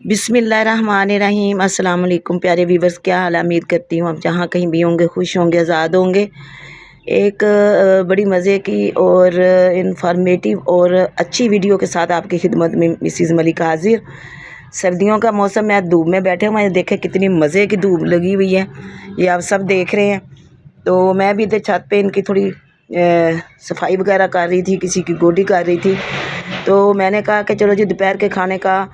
बिस्मिल्लाहिर्रहमानिर्रहीम। अस्सलाम वालेकुम प्यारे व्यूवर्स, क्या हाल है? उम्मीद करती हूँ आप जहाँ कहीं भी होंगे खुश होंगे, आज़ाद होंगे। एक बड़ी मज़े की और इन्फॉर्मेटिव और अच्छी वीडियो के साथ आपकी खिदमत में मिसिज़ मलिक हाजिर। सर्दियों का मौसम है, धूप में बैठे हुए हैं, देखें कितनी मज़े की धूप लगी हुई है, ये आप सब देख रहे हैं। तो मैं भी इधर छत पे इनकी थोड़ी सफाई वगैरह कर रही थी, किसी की गोडी कर रही थी। तो मैंने कहा कि चलो जी दोपहर के खाने का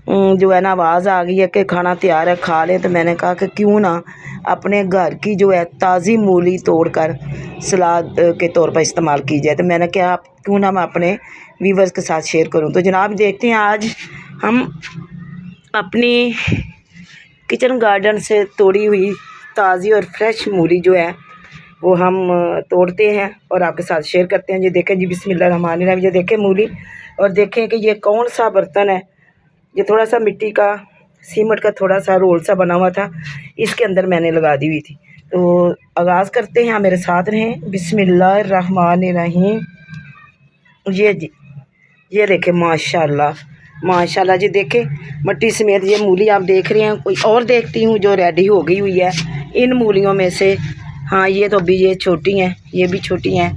जो है ना आवाज़ आ गई है कि खाना तैयार है, खा लें। तो मैंने कहा कि क्यों ना अपने घर की जो है ताज़ी मूली तोड़कर सलाद के तौर पर इस्तेमाल की जाए। तो मैंने कहा क्यों ना मैं अपने व्यूवर्स के साथ शेयर करूं। तो जनाब देखते हैं, आज हम अपनी किचन गार्डन से तोड़ी हुई ताज़ी और फ्रेश मूली जो है वो हम तोड़ते हैं और आपके साथ शेयर करते हैं। ये देखें जी, बिस्मिल्लाहिर्रहमानिर्रहीम। ये देखें मूली, और देखें कि ये कौन सा बर्तन है। ये थोड़ा सा मिट्टी का, सीमेंट का थोड़ा सा रोल सा बना हुआ था, इसके अंदर मैंने लगा दी हुई थी। तो आगाज़ करते हैं, मेरे साथ रहें। बिस्मिल्लाहिर्रहमानिर्रहीम। ये जी, ये देखें माशाल्लाह माशाल्लाह जी, देखें मिट्टी समेत ये मूली आप देख रहे हैं। कोई और देखती हूँ जो रेडी हो गई हुई है इन मूलियों में से। हाँ, ये तो अभी ये छोटी हैं, ये भी छोटी हैं।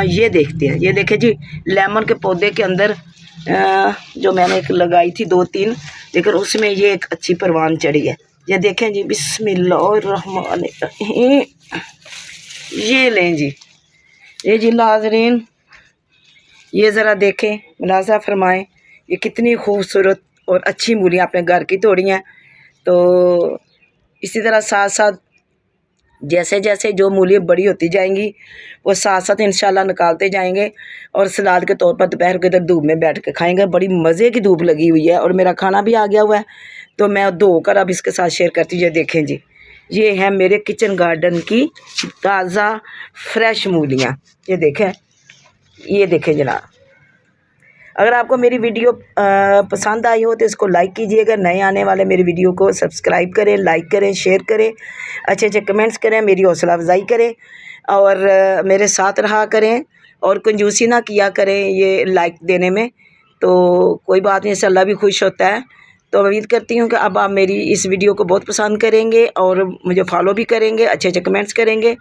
ये देखते हैं, ये देखें जी, लेमन के पौधे के अंदर जो मैंने एक लगाई थी 2-3, लेकिन उसमें ये एक अच्छी परवान चढ़ी है। ये देखें जी, बिस्मिल्लाहिर्रहमानिर्रहीम। ये लें जी, ये जी नाज़रीन, ये ज़रा देखें, मुलाज़ा फरमाएं, ये कितनी खूबसूरत और अच्छी मूलियाँ अपने घर की तोड़ी हैं। तो इसी तरह साथ साथ जैसे जैसे जो मूली बड़ी होती जाएंगी वो साथ साथ इंशाल्लाह निकालते जाएंगे और सलाद के तौर पर दोपहर के इधर धूप में बैठ के खाएंगे। बड़ी मज़े की धूप लगी हुई है और मेरा खाना भी आ गया हुआ है, तो मैं धोकर अब इसके साथ शेयर करती हूँ। ये देखें जी, ये है मेरे किचन गार्डन की ताज़ा फ्रेश मूलियाँ। ये देखें जनाब। अगर आपको मेरी वीडियो पसंद आई हो तो इसको लाइक कीजिएगा। नए आने वाले मेरी वीडियो को सब्सक्राइब करें, लाइक करें, शेयर करें, अच्छे अच्छे कमेंट्स करें, मेरी हौसला अफजाई करें और मेरे साथ रहा करें और कंजूसी ना किया करें ये लाइक देने में। तो कोई बात नहीं, इससे अल्लाह भी खुश होता है। तो उम्मीद करती हूँ कि अब आप मेरी इस वीडियो को बहुत पसंद करेंगे और मुझे फॉलो भी करेंगे, अच्छे अच्छे कमेंट्स करेंगे।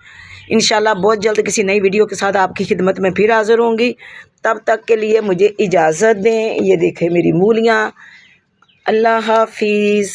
इंशाल्लाह बहुत जल्द किसी नई वीडियो के साथ आपकी खिदमत में फिर हाज़िर होंगी। तब तक के लिए मुझे इजाज़त दें। ये देखें मेरी मूलियाँ। अल्लाह हाफिज़।